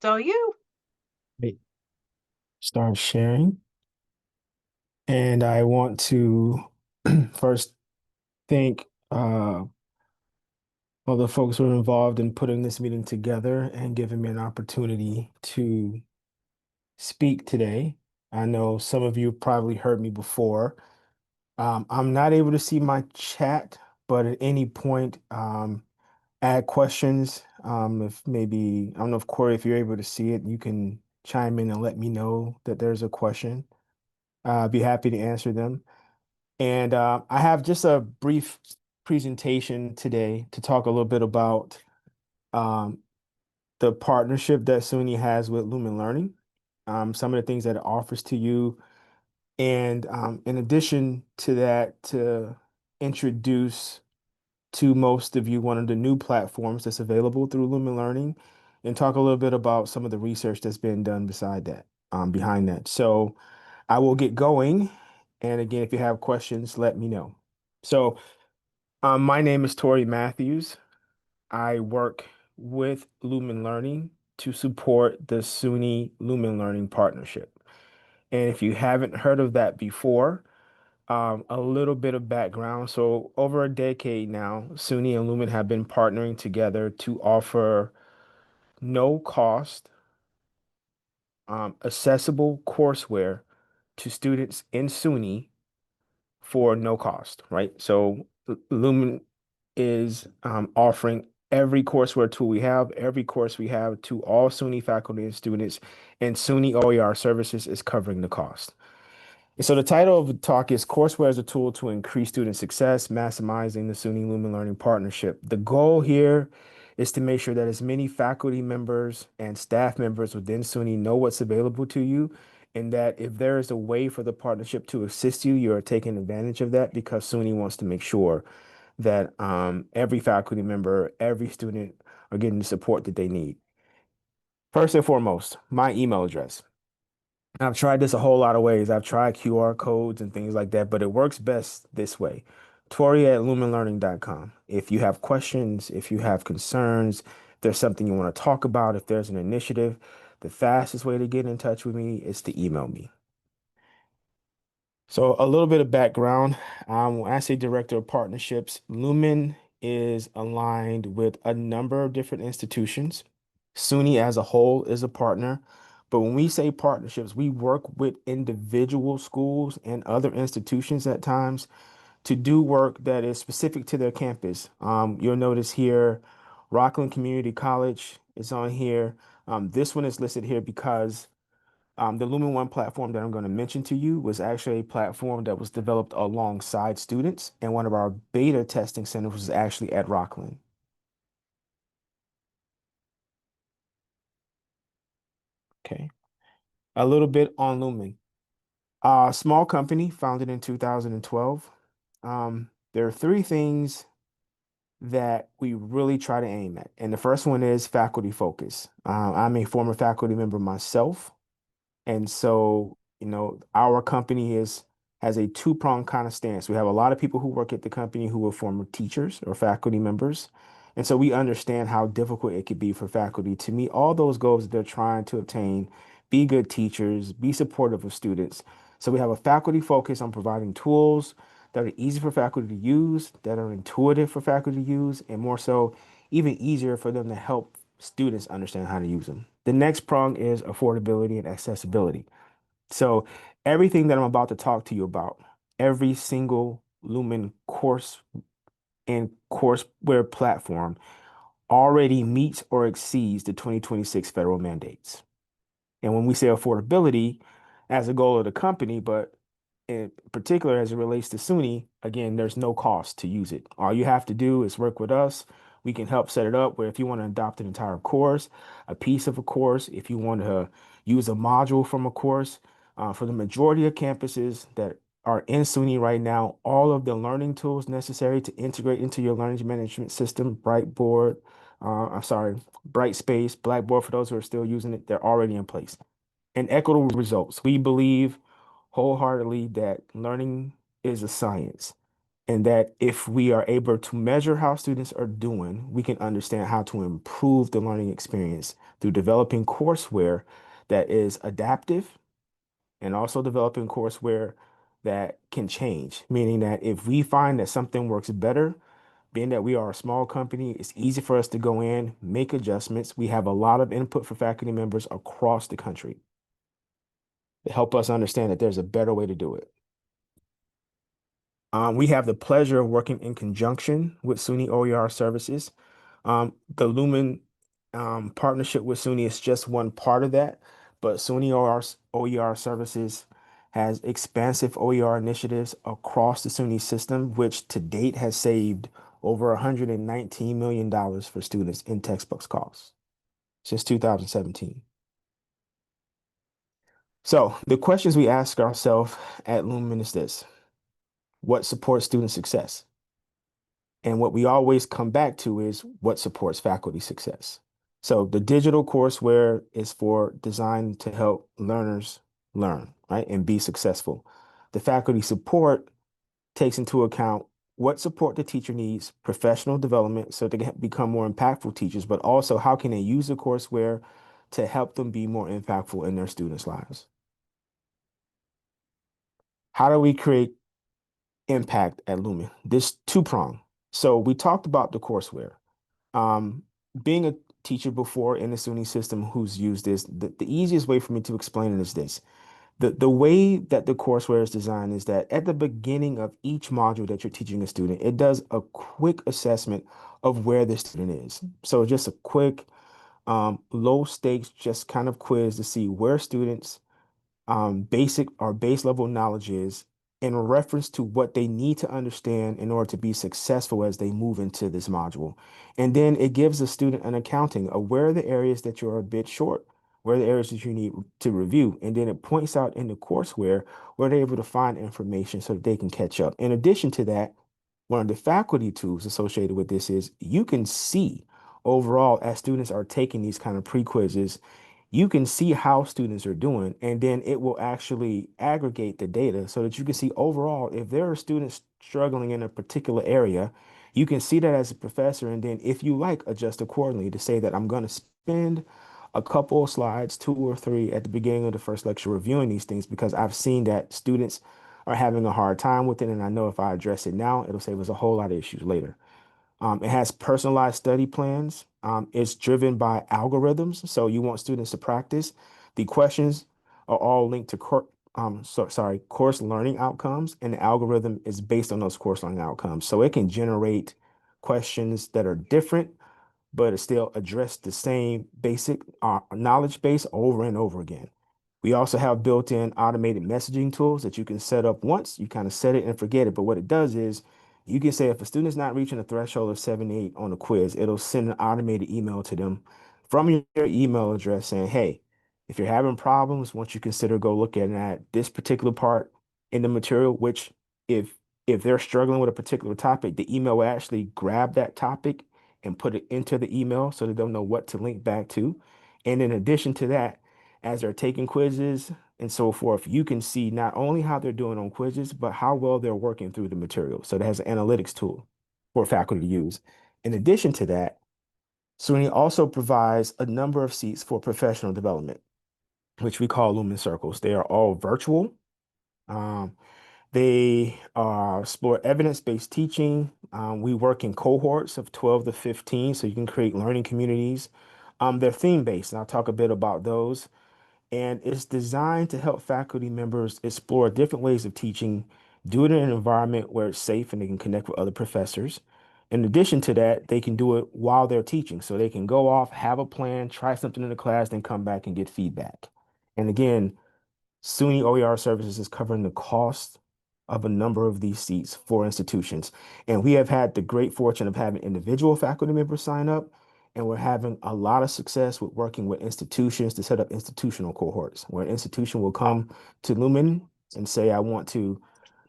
So you. Great. Start sharing. And I want to first thank all the folks who are involved in putting this meeting together and giving me an opportunity to speak today. I know some of you probably heard me before. I'm not able to see my chat, but at any point, add questions. If maybe, I don't know if Corey, if you're able to see it, you can chime in and let me know that there's a question. I'd be happy to answer them. And I have just a brief presentation today to talk a little bit about um, the partnership that SUNY has with Lumen Learning, some of the things that it offers to you. And in addition to that, to introduce to most of you one of the new platforms that's available through Lumen Learning and talk a little bit about some of the research that's been done beside that, behind that. So I will get going. And again, if you have questions, let me know. So, my name is Tori Matthews. I work with Lumen Learning to support the SUNY Lumen Learning Partnership. And if you haven't heard of that before, a little bit of background. So, over a decade now, SUNY and Lumen have been partnering together to offer no cost, accessible courseware to students in SUNY for no cost, right? So Lumen is offering every courseware tool we have, every course we have to all SUNY faculty and students, and SUNY OER services is covering the cost. And so the title of the talk is Courseware as a Tool to Increase Student Success, Maximizing the SUNY Lumen Learning Partnership. The goal here is to make sure that as many faculty members and staff members within SUNY know what's available to you, and that if there is a way for the partnership to assist you, you are taking advantage of that because SUNY wants to make sure that every faculty member, every student are getting the support that they need. First and foremost, my email address. I've tried this a whole lot of ways. I've tried QR codes and things like that, but it works best this way. Tori@lumenlearning.com. If you have questions, if you have concerns, if there's something you want to talk about, if there's an initiative, the fastest way to get in touch with me is to email me. So a little bit of background. When I say director of partnerships, Lumen is aligned with a number of different institutions. SUNY as a whole is a partner. But when we say partnerships, we work with individual schools and other institutions at times to do work that is specific to their campus. You'll notice here, Rockland Community College is on here. This one is listed here because the Lumen One platform that I'm going to mention to you was actually a platform that was developed alongside students, and one of our beta testing centers was actually at Rockland. Okay. A little bit on Lumen. Small company founded in 2012. There are three things that we really try to aim at. And the first one is faculty focus. I'm a former faculty member myself. And so, our company has a two-pronged kind of stance. We have a lot of people who work at the company who are former teachers or faculty members. And so we understand how difficult it could be for faculty to meet all those goals that they're trying to obtain, be good teachers, be supportive of students. So we have a faculty focus on providing tools that are easy for faculty to use, that are intuitive for faculty to use, and more so, even easier for them to help students understand how to use them. The next prong is affordability and accessibility. So everything that I'm about to talk to you about, every single Lumen course and courseware platform already meets or exceeds the 2026 federal mandates. And when we say affordability as a goal of the company, but in particular as it relates to SUNY, again, there's no cost to use it. All you have to do is work with us. We can help set it up where if you want to adopt an entire course, a piece of a course, if you want to use a module from a course, for the majority of campuses that are in SUNY right now, all of the learning tools necessary to integrate into your learning management system, Brightspace, Blackboard, for those who are still using it, they're already in place. And equitable results. We believe wholeheartedly that learning is a science. And that if we are able to measure how students are doing, we can understand how to improve the learning experience through developing courseware that is adaptive and also developing courseware that can change, meaning that if we find that something works better, being that we are a small company, it's easy for us to go in, make adjustments. We have a lot of input for faculty members across the country to help us understand that there's a better way to do it. We have the pleasure of working in conjunction with SUNY OER services. The Lumen partnership with SUNY is just one part of that, but SUNY OER services has expansive OER initiatives across the SUNY system, which to date has saved over $119 million for students in textbooks costs since 2017. So the questions we ask ourselves at Lumen is this: what supports student success? And what we always come back to is what supports faculty success. So the digital courseware is for designed to help learners learn, right, and be successful. The faculty support takes into account what support the teacher needs, professional development, so they can become more impactful teachers, but also how can they use the courseware to help them be more impactful in their students' lives. How do we create impact at Lumen? This two-prong. So we talked about the courseware. Um, Being a teacher before in the SUNY system who's used this, the easiest way for me to explain it is this. The way that the courseware is designed is that at the beginning of each module that you're teaching a student, it does a quick assessment of where the student is. So just a quick, low stakes, just kind of quiz to see where students basic or base level knowledge is in reference to what they need to understand in order to be successful as they move into this module. And then it gives the student an accounting of where are the areas that you're a bit short, where are the areas that you need to review. And then it points out in the courseware where they're able to find information so that they can catch up. In addition to that, one of the faculty tools associated with this is you can see overall as students are taking these kind of pre-quizzes, you can see how students are doing, and then it will actually aggregate the data so that you can see overall if there are students struggling in a particular area, you can see that as a professor, and then if you like, adjust accordingly to say that I'm going to spend a couple of slides, two or three, at the beginning of the first lecture reviewing these things because I've seen that students are having a hard time with it, and I know if I address it now, it'll save us a whole lot of issues later. It has personalized study plans. It's driven by algorithms, so you want students to practice. The questions are all linked to course learning outcomes, and the algorithm is based on those course learning outcomes. So it can generate questions that are different but it still address the same basic knowledge base over and over again. We also have built-in automated messaging tools that you can set up once. You kind of set it and forget it. But what it does is you can say if a student's not reaching a threshold of 78 on a quiz, it'll send an automated email to them from your email address saying, hey, if you're having problems, once you consider go look at this particular part in the material, which if they're struggling with a particular topic, the email will actually grab that topic and put it into the email so that they'll know what to link back to. And in addition to that, as they're taking quizzes and so forth, you can see not only how they're doing on quizzes, but how well they're working through the material. So it has an analytics tool for faculty to use. In addition to that, SUNY also provides a number of seats for professional development, which we call Lumen Circles. They are all virtual. Um, they explore evidence-based teaching. We work in cohorts of 12 to 15, so you can create learning communities. They're theme-based, and I'll talk a bit about those. And it's designed to help faculty members explore different ways of teaching, do it in an environment where it's safe and they can connect with other professors. In addition to that, they can do it while they're teaching. So they can go off, have a plan, try something in the class, then come back and get feedback. And again, SUNY OER Services is covering the cost of a number of these seats for institutions. And we have had the great fortune of having individual faculty members sign up, and we're having a lot of success with working with institutions to set up institutional cohorts, where an institution will come to Lumen and say, I want to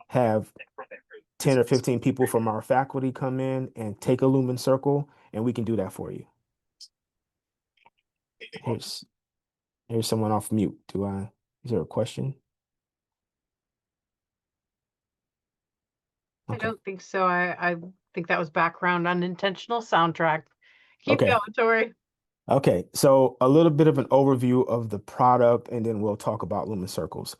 have 10 or 15 people from our faculty come in and take a Lumen circle, and we can do that for you. Here's here's someone off mute. Is there a question? I Okay. don't think so. I think that was background unintentional soundtrack. Keep Okay. going, Tori. Okay. So a little bit of an overview of the product, and then we'll talk about Lumen Circles.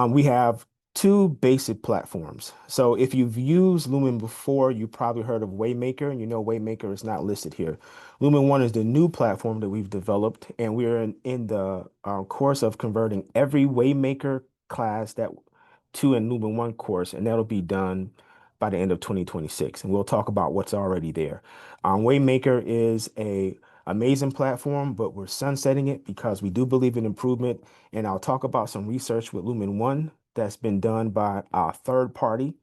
We have two basic platforms. So if you've used Lumen before, you probably heard of Waymaker, and you know Waymaker is not listed here. Lumen One is the new platform that we've developed, and we're in the course of converting every Waymaker class that to a Lumen One course, and that'll be done by the end of 2026. And we'll talk about what's already there. Waymaker is a amazing platform, but we're sunsetting it because we do believe in improvement. And I'll talk about some research with Lumen One that's been done by a third party,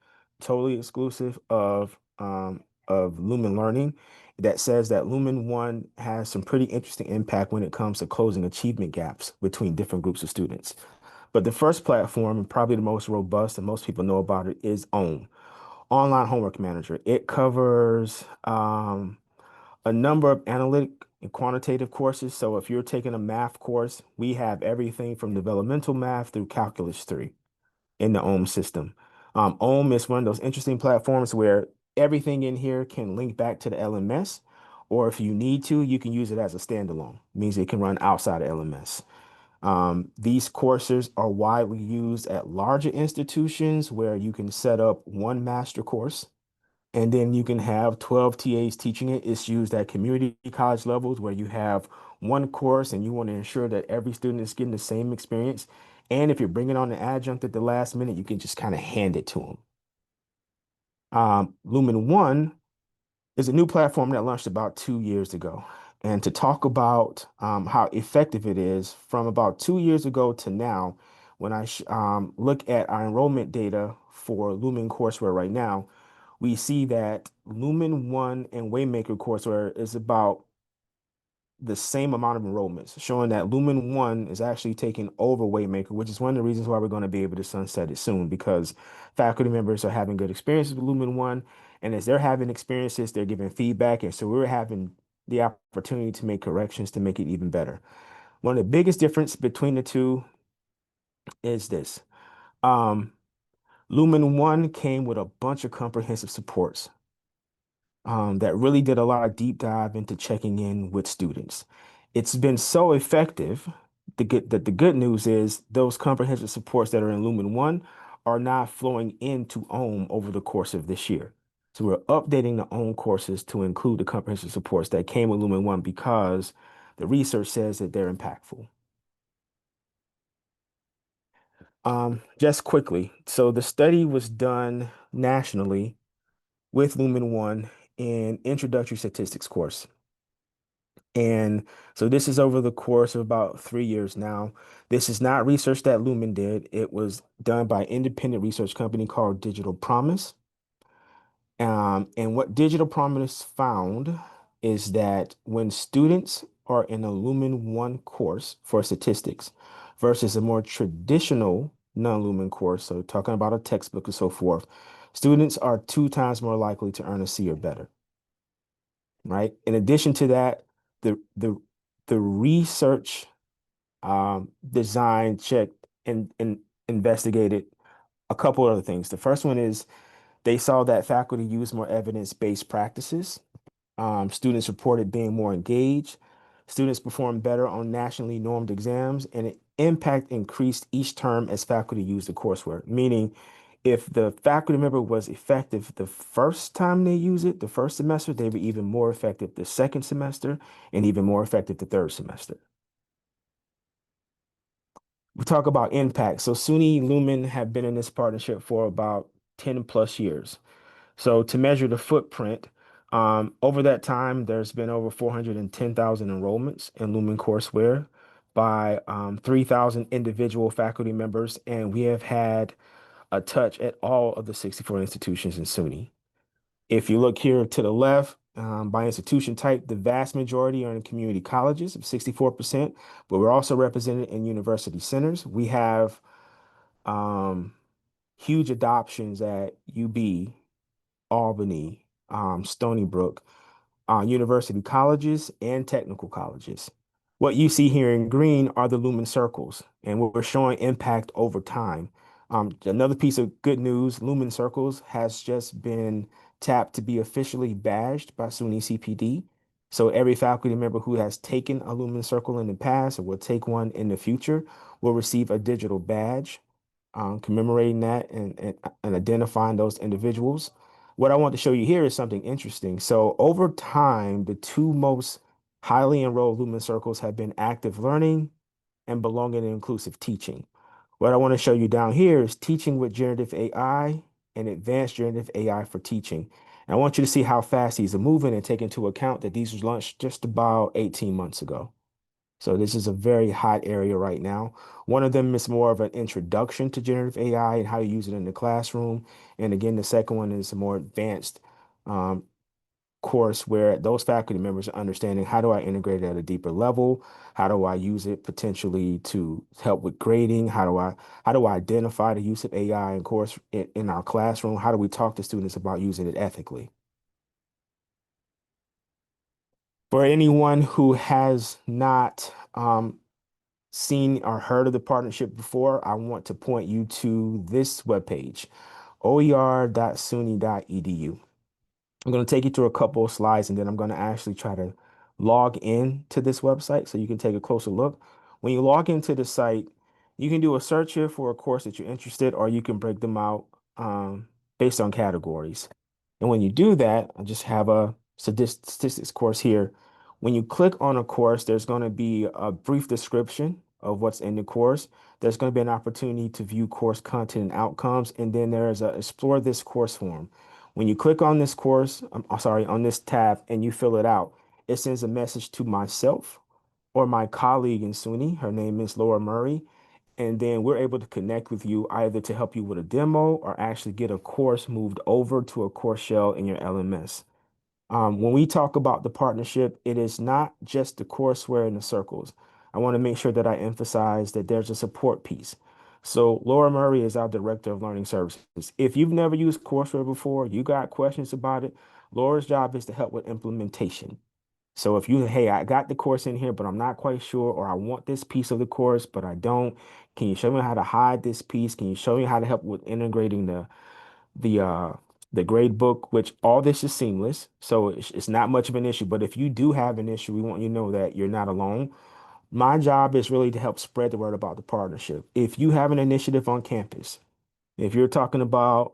totally exclusive of Lumen Learning, that says that Lumen One has some pretty interesting impact when it comes to closing achievement gaps between different groups of students. But the first platform, and probably the most robust and most people know about it, is OHM, Online Homework Manager. It covers a number of analytic and quantitative courses. So if you're taking a math course, we have everything from developmental math through calculus 3 in the OHM system. OHM is one of those interesting platforms where everything in here can link back to the LMS, or if you need to, you can use it as a standalone. Means it can run outside of LMS. These courses are widely used at larger institutions where you can set up one master course and then you can have 12 TAs teaching it. It's used at community college levels where you have one course and you want to ensure that every student is getting the same experience. And if you're bringing on an adjunct at the last minute, you can just kind of hand it to them. Lumen One is a new platform that launched about 2 years ago. And to talk about how effective it is from about 2 years ago to now, when I look at our enrollment data for Lumen Courseware right now, we see that Lumen One and Waymaker Courseware is about the same amount of enrollments, showing that Lumen One is actually taking over Waymaker, which is one of the reasons why we're going to be able to sunset it soon because faculty members are having good experiences with Lumen One. And as they're having experiences, they're giving feedback. And so we're having the opportunity to make corrections to make it even better. One of the biggest difference between the two is this. Lumen One came with a bunch of comprehensive supports that really did a lot of deep dive into checking in with students. It's been so effective. The good news is those comprehensive supports that are in Lumen One are now flowing into OHM over the course of this year. So we're updating the OHM courses to include the comprehensive supports that came with Lumen One because the research says that they're impactful. Just quickly, so the study was done nationally with Lumen One in Introductory Statistics course. And so this is over the course of about 3 years now. This is not research that Lumen did. It was done by an independent research company called Digital Promise. And what Digital Promise found is that when students are in a Lumen 1 course for statistics versus a more traditional non-Lumen course, so talking about a textbook and so forth, students are 2 times more likely to earn a C or better, right? In addition to that, the the the research design checked and investigated a couple other things. The first one is they saw that faculty use more evidence-based practices. Students reported being more engaged. Students performed better on nationally normed exams, and it impact increased each term as faculty used the courseware. Meaning, if the faculty member was effective the first time they use it, the first semester, they were even more effective the second semester, and even more effective the third semester. We talk about impact. So SUNY Lumen have been in this partnership for about 10 plus years. So to measure the footprint, over that time, there's been over 410,000 enrollments in Lumen Courseware by 3,000 individual faculty members, and we have had a touch at all of the 64 institutions in SUNY. If you look here to the left, by institution type, the vast majority are in community colleges, 64%, but we're also represented in university centers. We have um, huge adoptions at UB, Albany, Stony Brook, university colleges, and technical colleges. What you see here in green are the Lumen circles, and we're showing impact over time. Another piece of good news, Lumen Circles has just been tapped to be officially badged by SUNY CPD. So every faculty member who has taken a Lumen Circle in the past or will take one in the future will receive a digital badge, commemorating that and identifying those individuals. What I want to show you here is something interesting. So over time, the two most highly enrolled Lumen Circles have been active learning and belonging and inclusive teaching. What I want to show you down here is teaching with generative AI and advanced generative AI for teaching. And I want you to see how fast these are moving and take into account that these were launched just about 18 months ago. So this is a very hot area right now. One of them is more of an introduction to generative AI and how to use it in the classroom. And again, the second one is a more advanced um, course where those faculty members are understanding how do I integrate it at a deeper level? How do I use it potentially to help with grading? How do I identify the use of AI in course in our classroom? How do we talk to students about using it ethically? For anyone who has not seen or heard of the partnership before, I want to point you to this webpage, oer.suny.edu. I'm going to take you through a couple of slides and then I'm going to actually try to log in to this website so you can take a closer look. When you log into the site, you can do a search here for a course that you're interested, or you can break them out based on categories. And when you do that, I just have a statistics course here. When you click on a course, there's going to be a brief description of what's in the course. There's going to be an opportunity to view course content and outcomes, and then there's a explore this course form. When you click on this course, sorry, on this tab and you fill it out, it sends a message to myself or my colleague in SUNY. Her name is Laura Murray. And then we're able to connect with you either to help you with a demo or actually get a course moved over to a course shell in your LMS. When we talk about the partnership, it is not just the courseware and the circles. I want to make sure that I emphasize that there's a support piece. So Laura Murray is our Director of Learning Services. If you've never used Courseware before, you got questions about it, Laura's job is to help with implementation. So if you, hey, I got the course in here, but I'm not quite sure, or I want this piece of the course, but I don't, can you show me how to hide this piece? Can you show me how to help with integrating the uh the grade book, which all this is seamless, so it's not much of an issue. But if you do have an issue, we want you to know that you're not alone. My job is really to help spread the word about the partnership. If you have an initiative on campus, if you're talking about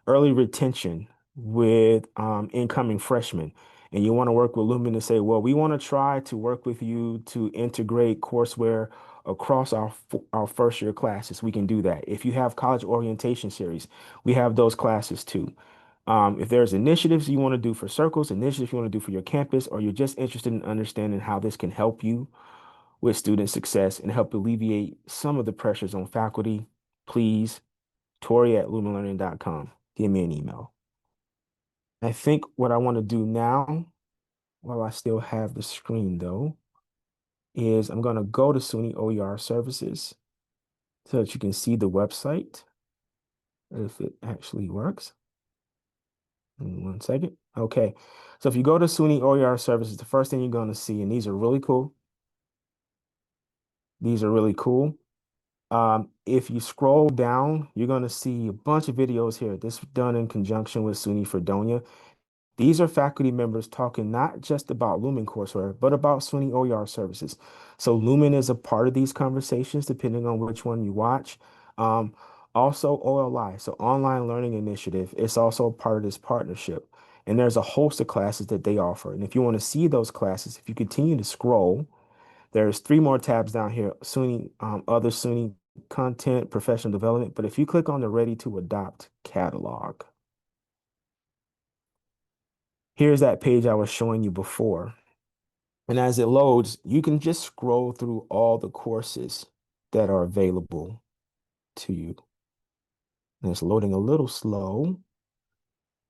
early retention with incoming freshmen, and you want to work with Lumen to say, well, we want to try to work with you to integrate courseware across our first year classes, we can do that. If you have college orientation series, we have those classes too. If there's initiatives you want to do for circles, initiatives you want to do for your campus, or you're just interested in understanding how this can help you with student success and help alleviate some of the pressures on faculty, please Tori@lumenlearning.com. Give me an email. I think what I want to do now, while I still have the screen though, is I'm going to go to SUNY OER services so that you can see the website if it actually works. In 1 second. Okay. So if you go to SUNY OER services, the first thing you're going to see, and these are really cool. These are really cool. If you scroll down, you're going to see a bunch of videos here. This is done in conjunction with SUNY Fredonia. These are faculty members talking not just about Lumen courseware, but about SUNY OER services. So Lumen is a part of these conversations, depending on which one you watch. Um, Also OLI, so Online Learning Initiative, it's also a part of this partnership. And there's a host of classes that they offer. And if you want to see those classes, if you continue to scroll, there's three more tabs down here, SUNY, other SUNY content, professional development. But if you click on the Ready to Adopt catalog, here's that page I was showing you before. And as it loads, you can just scroll through all the courses that are available to you. And it's loading a little slow,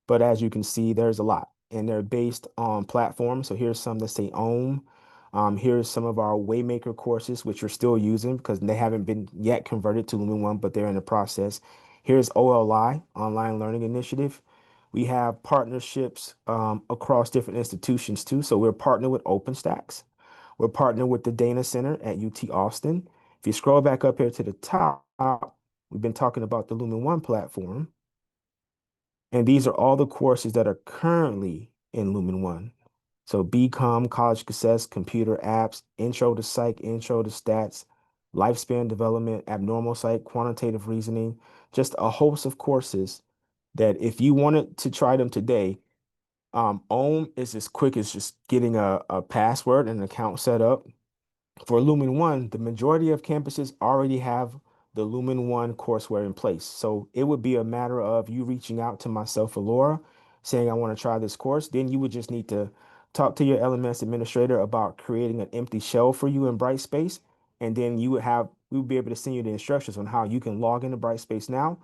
but as you can see, there's a lot. And they're based on platforms. So here's some that say OHM. Here's some of our Waymaker courses, which we're still using because they haven't been yet converted to Lumen 1, but they're in the process. Here's OLI, Online Learning Initiative. We have partnerships across different institutions too. So we're partnered with OpenStax. We're partnered with the Dana Center at UT Austin. If you scroll back up here to the top, we've been talking about the Lumen One platform, and these are all the courses that are currently in Lumen One. So BCom, College Success, Computer Apps, Intro to Psych, Intro to Stats, Lifespan Development, Abnormal Psych, Quantitative Reasoning, just a host of courses that if you wanted to try them today, OHM is as quick as just getting a password and an account set up. For Lumen One, the majority of campuses already have the Lumen One courseware in place. So it would be a matter of you reaching out to myself or Laura saying, I want to try this course. Then you would just need to talk to your LMS administrator about creating an empty shell for you in Brightspace. And then we would be able to send you the instructions on how you can log into Brightspace now,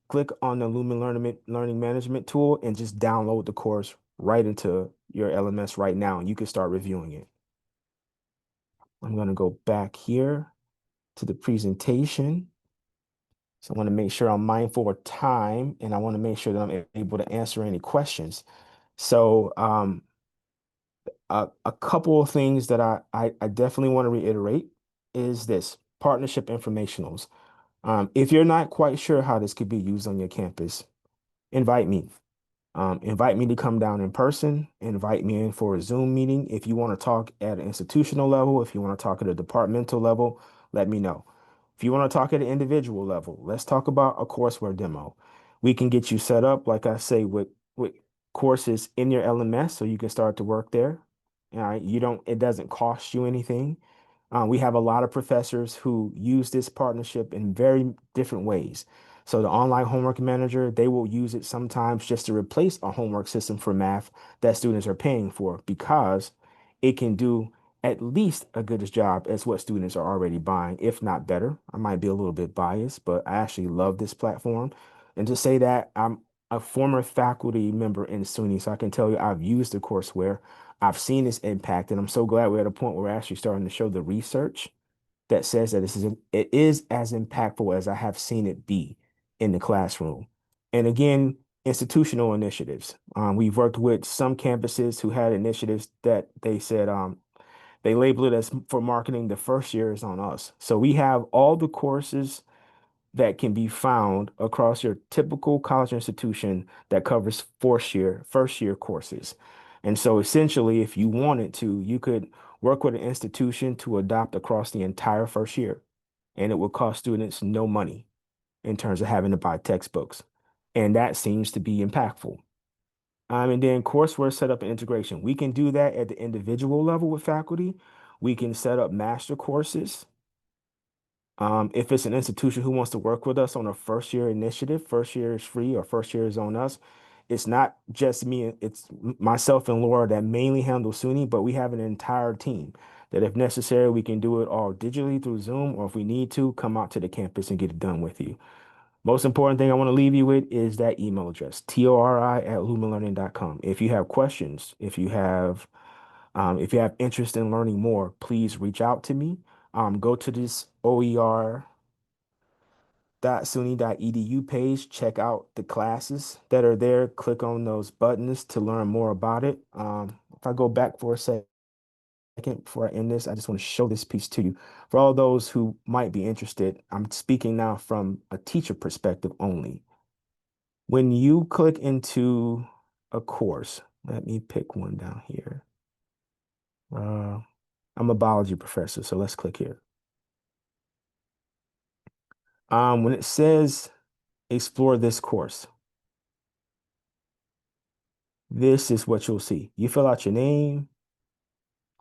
click on the Lumen Learning Management tool, and just download the course right into your LMS right now. And you can start reviewing it. I'm going to go back here to the presentation. So I want to make sure I'm mindful of time, and I want to make sure that I'm able to answer any questions. So a couple of things that I definitely want to reiterate is this: partnership informationals. If you're not quite sure how this could be used on your campus, invite me. Invite me to come down in person, invite me in for a Zoom meeting. If you want to talk at an institutional level, if you want to talk at a departmental level, let me know. If you want to talk at an individual level, let's talk about a courseware demo. We can get you set up, like I say, with courses in your LMS so you can start to work there. All right, it doesn't cost you anything. We have a lot of professors who use this partnership in very different ways. So the online homework manager, they will use it sometimes just to replace a homework system for math that students are paying for because it can do at least a good job as what students are already buying, if not better. I might be a little bit biased, but I actually love this platform. And to say that I'm a former faculty member in SUNY, so I can tell you I've used the courseware. I've seen its impact, and I'm so glad we're at a point where we're actually starting to show the research that says that it is as impactful as I have seen it be in the classroom. And again, institutional initiatives. We've worked with some campuses who had initiatives that they said they label it as for marketing. The first year is on us. So we have all the courses that can be found across your typical college institution that covers first year courses. And so essentially, if you wanted to, you could work with an institution to adopt across the entire first year, and it would cost students no money in terms of having to buy textbooks. And that seems to be impactful. And then courseware setup and integration. We can do that at the individual level with faculty. We can set up master courses. If it's an institution who wants to work with us on a first year initiative, first year is free or first year is on us. It's not just me, it's myself and Laura that mainly handle SUNY, but we have an entire team that if necessary, we can do it all digitally through Zoom, or if we need to, come out to the campus and get it done with you. Most important thing I want to leave you with is that email address, tori@lumenlearning.com. If you have questions, if you have interest in learning more, please reach out to me. Go to this oer.suny.edu page, check out the classes that are there, click on those buttons to learn more about it. If I go back for a second before I end this, I just want to show this piece to you. For all those who might be interested, I'm speaking now from a teacher perspective only. When you click into a course, let me pick one down here. I'm a biology professor, so let's click here. When it says explore this course, this is what you'll see. You fill out your name,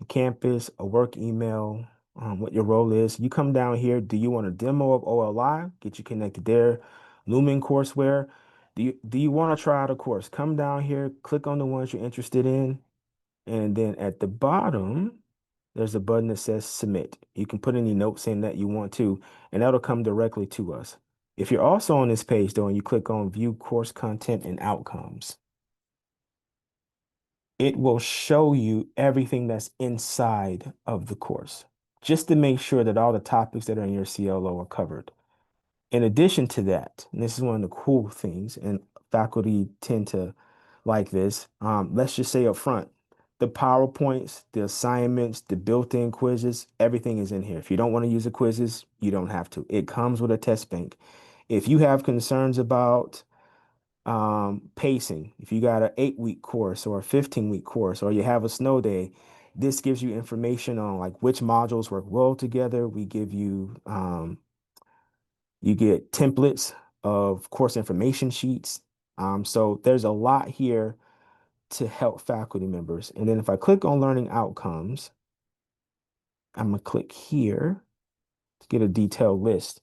campus, a work email, what your role is. You come down here. Do you want a demo of OLI? Get you connected there. Lumen courseware. Do you want to try out a course? Come down here, click on the ones you're interested in, and then at the bottom, there's a button that says submit. You can put any notes in that you want to, and that'll come directly to us. If you're also on this page, though, and you click on view course content and outcomes, it will show you everything that's inside of the course, just to make sure that all the topics that are in your CLO are covered. In addition to that, and this is one of the cool things, and faculty tend to like this, let's just say up front, the PowerPoints, the assignments, the built-in quizzes, everything is in here. If you don't want to use the quizzes, you don't have to. It comes with a test bank. If you have concerns about pacing, if you got an 8-week course or a 15-week course, or you have a snow day, this gives you information on like which modules work well together. We give you you get templates of course information sheets. So there's a lot here to help faculty members. And then if I click on learning outcomes, I'm gonna click here to get a detailed list.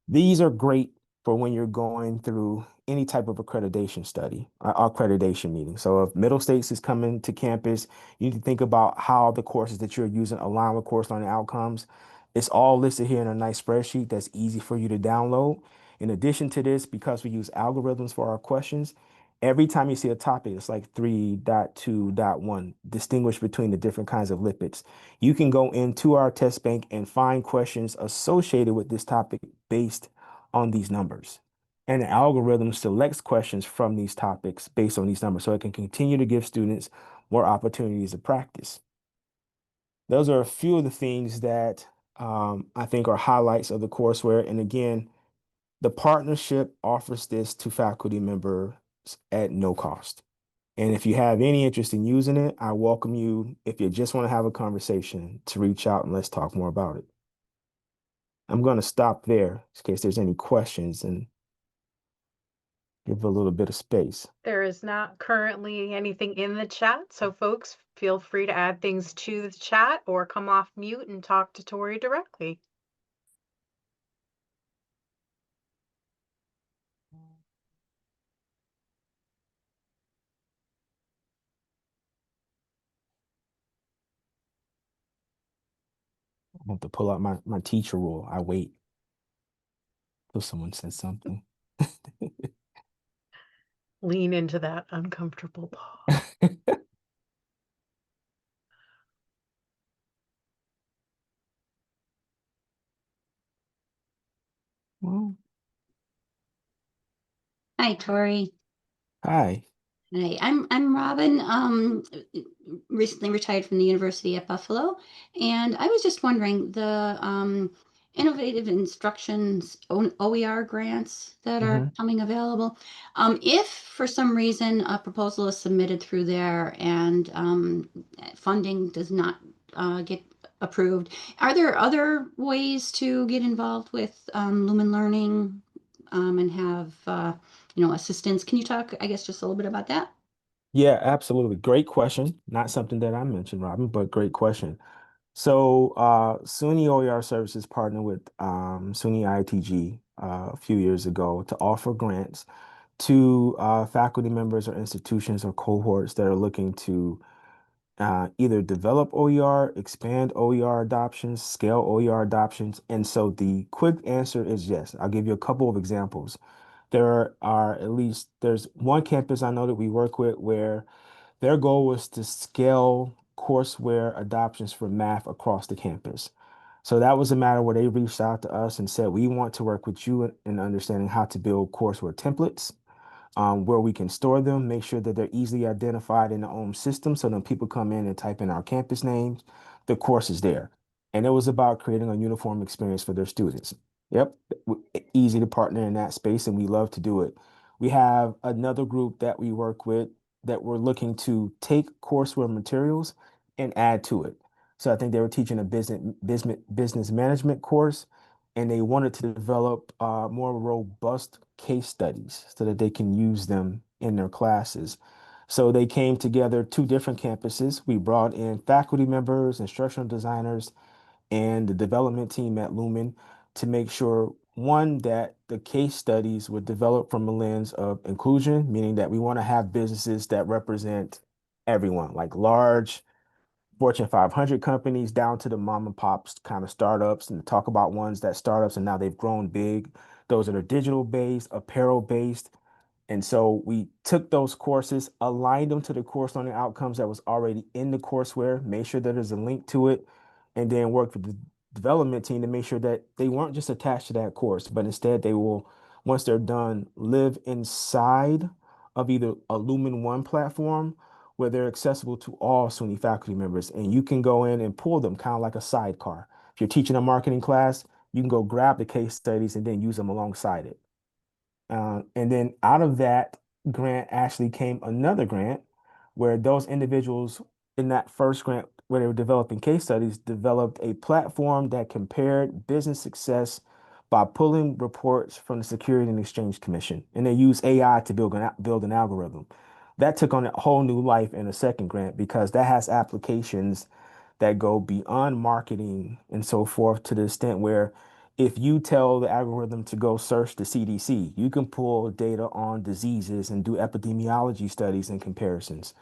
These are great for when you're going through any type of accreditation study, accreditation meeting. So if Middle States is coming to campus, you need to think about how the courses that you're using align with course learning outcomes. It's all listed here in a nice spreadsheet that's easy for you to download. In addition to this, because we use algorithms for our questions, every time you see a topic, it's like 3.2.1, distinguish between the different kinds of lipids. You can go into our test bank and find questions associated with this topic based on these numbers. And the algorithm selects questions from these topics based on these numbers so it can continue to give students more opportunities to practice. Those are a few of the things that I think are highlights of the courseware. And again, the partnership offers this to faculty members at no cost. And if you have any interest in using it, I welcome you, if you just want to have a conversation, to reach out and let's talk more about it. I'm going to stop there in case there's any questions and give a little bit of space. There is not currently anything in the chat, so folks, feel free to add things to the chat or come off mute and talk to Tori directly. I have to pull out my teacher rule. I wait till someone says something. Lean into that uncomfortable pause. Well, Hi, Tori. hi. Hi, I'm Robin. Recently retired from the University at Buffalo, and I was just wondering the innovative instructions OER grants that are Hmm. coming available. If for some reason a proposal is submitted through there and funding does not get approved, are there other ways to get involved with Lumen Learning and have assistance? Can you talk, I guess, just a little bit about that? Yeah, absolutely. Great question. Not something that I mentioned, Robin, but great question. So SUNY OER Services partnered with SUNY ITG a few years ago to offer grants to faculty members or institutions or cohorts that are looking to either develop OER, expand OER adoptions, scale OER adoptions. And so the quick answer is yes. I'll give you a couple of examples. There's one campus I know that we work with where their goal was to scale courseware adoptions for math across the campus. So that was a matter where they reached out to us and said, we want to work with you in understanding how to build courseware templates, where we can store them, make sure that they're easily identified in the OHM system. So when people come in and type in our campus names, the course is there. And it was about creating a uniform experience for their students. Yep, easy to partner in that space, and we love to do it. We have another group that we work with that we're looking to take courseware materials and add to it. So I think they were teaching a business management course, and they wanted to develop more robust case studies so that they can use them in their classes. So they came together, two different campuses. We brought in faculty members, instructional designers, and the development team at Lumen to make sure, one, that the case studies were developed from a lens of inclusion, meaning that we want to have businesses that represent everyone, like large Fortune 500 companies down to the mom and pops kind of startups, and talk about ones that startups and now they've grown big. Those that are digital based, apparel based, and so we took those courses, aligned them to the course learning outcomes that was already in the courseware, made sure that there's a link to it, and then worked with the development team to make sure that they weren't just attached to that course, but instead they will, once they're done, live inside of either a Lumen One platform where they're accessible to all SUNY faculty members. And you can go in and pull them kind of like a sidecar. If you're teaching a marketing class, you can go grab the case studies and then use them alongside it. And then out of that grant actually came another grant where those individuals in that first grant, where they were developing case studies, developed a platform that compared business success by pulling reports from the Security and Exchange Commission. And they used AI to build an algorithm. That took on a whole new life in a second grant because that has applications that go beyond marketing and so forth to the extent where if you tell the algorithm to go search the CDC, you can pull data on diseases and do epidemiology studies and comparisons.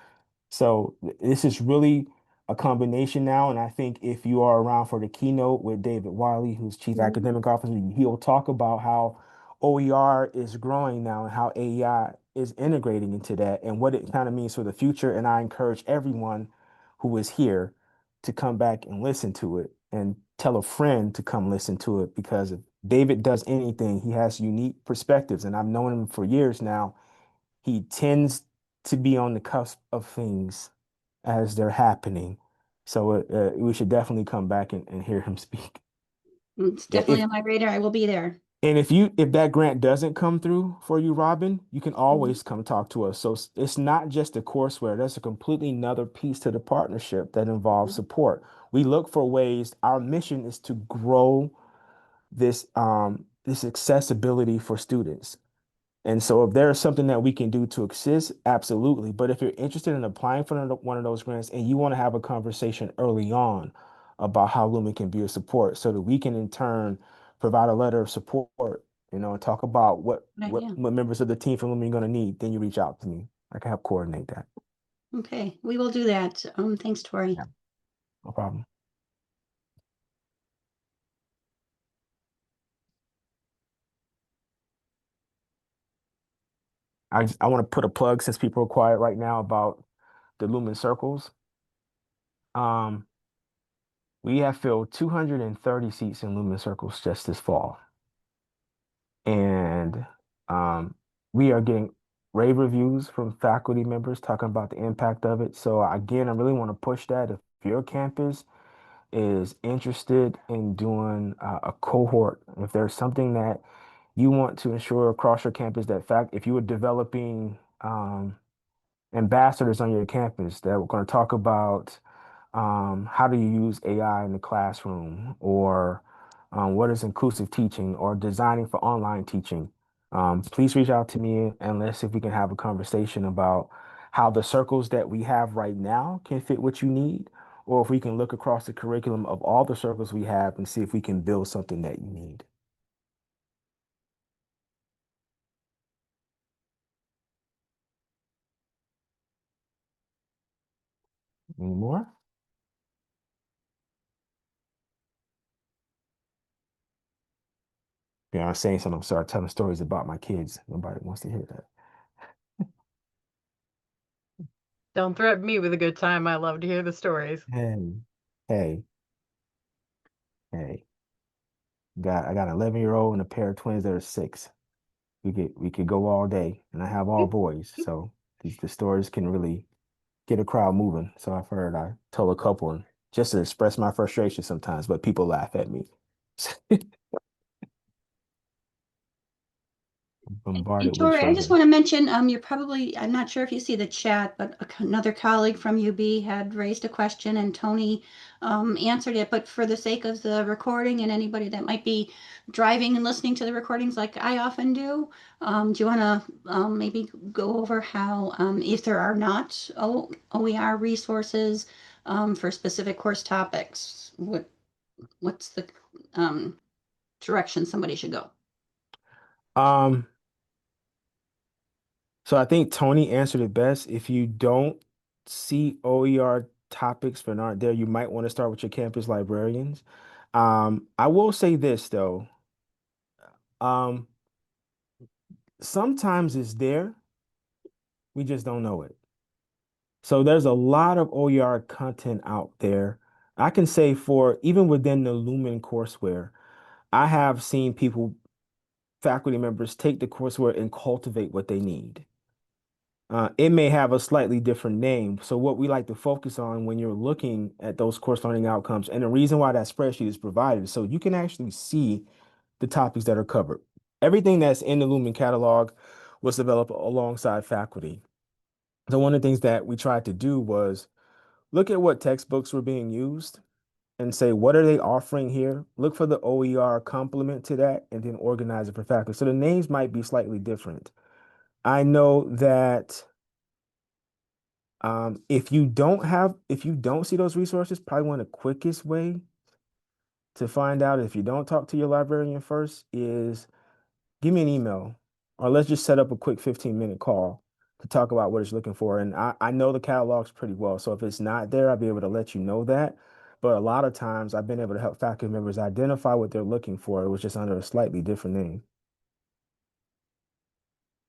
So this is really a combination now. And I think if you are around for the keynote with David Wiley, who's Chief Mhm. Academic Officer, he'll talk about how OER is growing now and how AI is integrating into that and what it kind of means for the future. And I encourage everyone who is here to come back and listen to it and tell a friend to come listen to it because if David does anything, he has unique perspectives. And I've known him for years now. He tends to be on the cusp of things as they're happening. So we should definitely come back and hear him speak. It's Yeah, definitely on my radar. I will be there. and if that grant doesn't come through for you, Robin, you can Mhm. always come talk to us. So it's not just the courseware. There's a completely another piece to the partnership that involves Mhm. support. We look for ways. Our mission is to grow this accessibility for students. And so if there is something that we can do to assist, absolutely. But if you're interested in applying for one of those grants and you want to have a conversation early on about how Lumen can be a support so that we can in turn provide a letter of support, and talk about what Good what idea. what members of the team from Lumen you're going to need, then you reach out to me. I can help coordinate that. Okay, we will do that. Thanks, Tori. Yeah, no problem. I want to put a plug since people are quiet right now about the Lumen circles. Um, we have filled 230 seats in Lumen circles just this fall. And um, we are getting rave reviews from faculty members talking about the impact of it. So again, I really want to push that. If your campus is interested in doing a cohort, if there's something that you want to ensure across your campus that fact, if you are developing ambassadors on your campus that we're going to talk about how do you use AI in the classroom or what is inclusive teaching or designing for online teaching. Please reach out to me and let's see if we can have a conversation about how the circles that we have right now can fit what you need, or if we can look across the curriculum of all the circles we have and see if we can build something that you need. Any more? Yeah, I'm saying something. I'm sorry, telling stories about my kids. Nobody wants to hear that. Don't threaten me with a good time. I love to hear the stories. Hey, hey, hey. I got an 11-year-old and a pair of twins that are 6. We could go all day, and I have all boys, so the stories can really get a crowd moving. So I've heard I told a couple and just to express my frustration sometimes, but people laugh at me. And Bombarded with Tori, I just children. want to mention, you're probably, I'm not sure if you see the chat, but another colleague from UB had raised a question and Tony answered it. But for the sake of the recording and anybody that might be driving and listening to the recordings like I often do you want to maybe go over how, if there are not OER resources for specific course topics, what's the um, direction somebody should go? Um, so I think Tony answered it best. If you don't see OER topics but aren't there, you might want to start with your campus librarians. I will say this though. Um, Sometimes it's there, we just don't know it. So there's a lot of OER content out there. I can say for even within the Lumen courseware, I have seen people, faculty members, take the courseware and cultivate what they need. It may have a slightly different name. So what we like to focus on when you're looking at those course learning outcomes, and the reason why that spreadsheet is provided, is so you can actually see the topics that are covered. Everything that's in the Lumen catalog was developed alongside faculty. So one of the things that we tried to do was look at what textbooks were being used and say, what are they offering here? Look for the OER complement to that and then organize it for faculty. So the names might be slightly different. I know that if you don't see those resources, probably one of the quickest way to find out if you don't talk to your librarian first is give me an email, or let's just set up a quick 15-minute call to talk about what it's looking for. And I know the catalogs pretty well. So if it's not there, I'll be able to let you know that. But a lot of times I've been able to help faculty members identify what they're looking for. It was just under a slightly different name.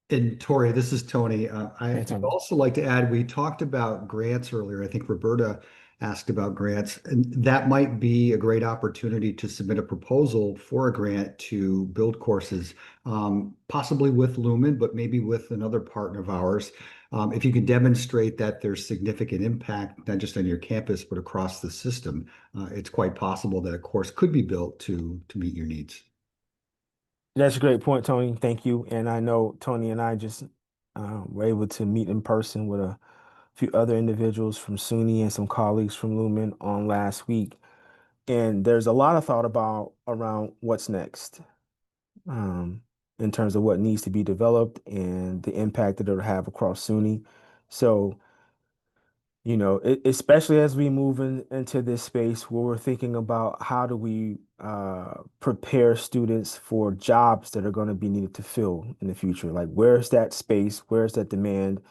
And Tori, this is Tony. Hey, I'd Tony. also like to add, we talked about grants earlier. I think Roberta asked about grants, and that might be a great opportunity to submit a proposal for a grant to build courses, possibly with Lumen, but maybe with another partner of ours. If you can demonstrate that there's significant impact, not just on your campus, but across the system, it's quite possible that a course could be built to meet your needs. That's a great point, Tony. Thank you. And I know Tony and I just were able to meet in person with a few other individuals from SUNY and some colleagues from Lumen on last week. And there's a lot of thought about around what's next, um, in terms of what needs to be developed and the impact that it'll have across SUNY. So, especially as we move into this space where we're thinking about how do we prepare students for jobs that are going to be needed to fill in the future? Like, where's that space? Where's that demand?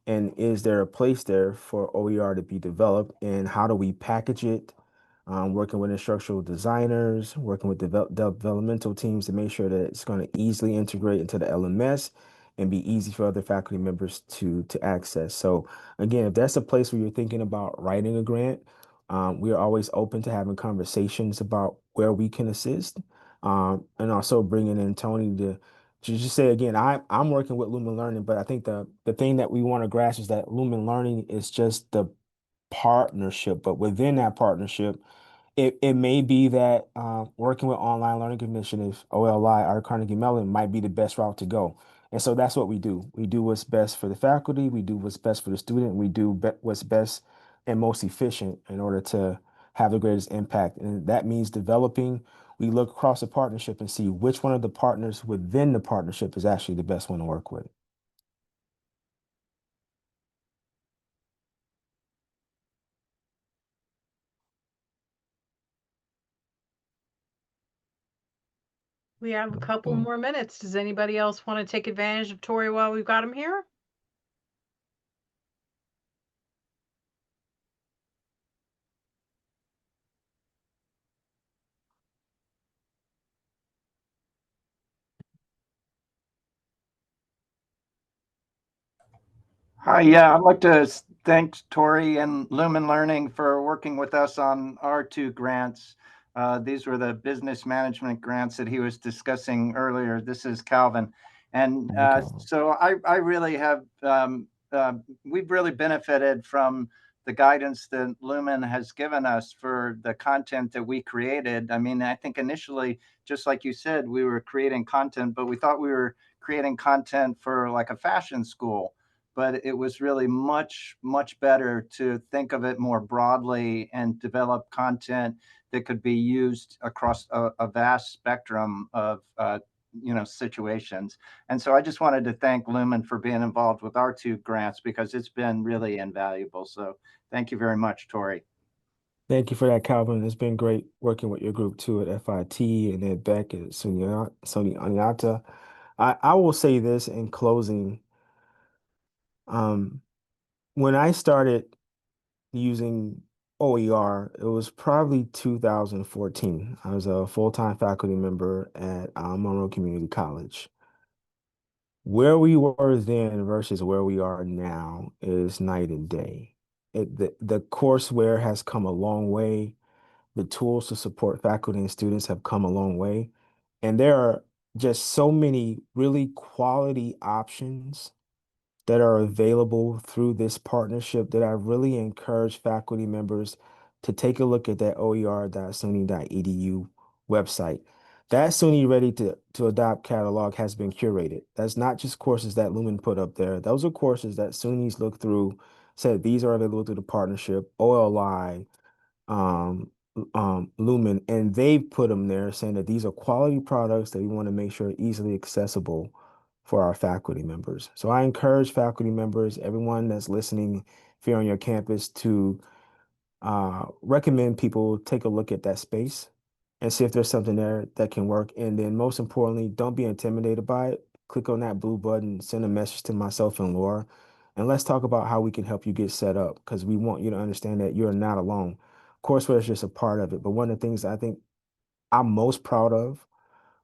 And is there a place there for OER to be developed? And how do we package it? Working with instructional designers, working with developmental teams to make sure that it's going to easily integrate into the LMS and be easy for other faculty members to access. So again, if that's a place where you're thinking about writing a grant, we are always open to having conversations about where we can assist, and also bringing in Tony to just say again, I'm working with Lumen Learning, but I think the thing that we want to grasp is that Lumen Learning is just the partnership, but within that partnership, it may be that working with Online Learning Initiative, OLI, or Carnegie Mellon might be the best route to go. And so that's what we do. We do what's best for the faculty, we do what's best for the student, we do what's best and most efficient in order to have the greatest impact. And that means developing, we look across the partnership and see which one of the partners within the partnership is actually the best one to work with. We have a couple Mm. more minutes. Does anybody else want to take advantage of Tori while we've got him here? Hi, yeah, I'd like to thank Tori and Lumen Learning for working with us on our two grants. These were the business management grants that he was discussing earlier. This is Calvin. And Okay. so I really have, we've really benefited from the guidance that Lumen has given us for the content that we created. I mean, I think initially, just like you said, we were creating content, but we thought we were creating content for like a fashion school, but it was really much, much better to think of it more broadly and develop content that could be used across a vast spectrum of situations. And so I just wanted to thank Lumen for being involved with our two grants because it's been really invaluable. So thank you very much, Tori. Thank you for that, Calvin. It's been great working with your group too at FIT and then back at SUNY Anyata. I will say this in closing. Um, when I started using OER, it was probably 2014. I was a full-time faculty member at Monroe Community College. Where we were then versus where we are now is night and day. The courseware has come a long way. The tools to support faculty and students have come a long way. And there are just so many really quality options that are available through this partnership that I really encourage faculty members to take a look at that oer.suny.edu website. That SUNY Ready to Adopt catalog has been curated. That's not just courses that Lumen put up there. Those are courses that SUNY's looked through, said these are available through the partnership, OLI, Lumen, and they've put them there saying that these are quality products that we want to make sure are easily accessible for our faculty members. So I encourage faculty members, everyone that's listening, if you're on your campus, to recommend people take a look at that space and see if there's something there that can work. And then most importantly, don't be intimidated by it. Click on that blue button, send a message to myself and Laura, and let's talk about how we can help you get set up, because we want you to understand that you're not alone. Courseware is just a part of it. But one of the things I think I'm most proud of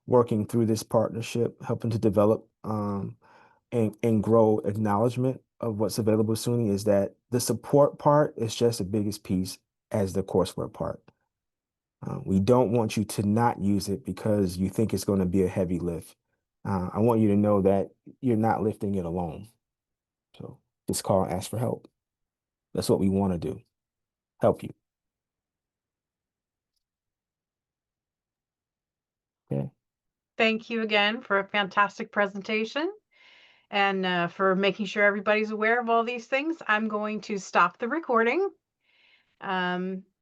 working through this partnership, helping to develop and grow acknowledgement of what's available to SUNY, is that the support part is just the biggest piece as the courseware part. We don't want you to not use it because you think it's going to be a heavy lift. I want you to know that you're not lifting it alone. So just call and ask for help. That's what we want to do. Help you. Okay. Thank you again for a fantastic presentation and for making sure everybody's aware of all these things. I'm going to stop the recording.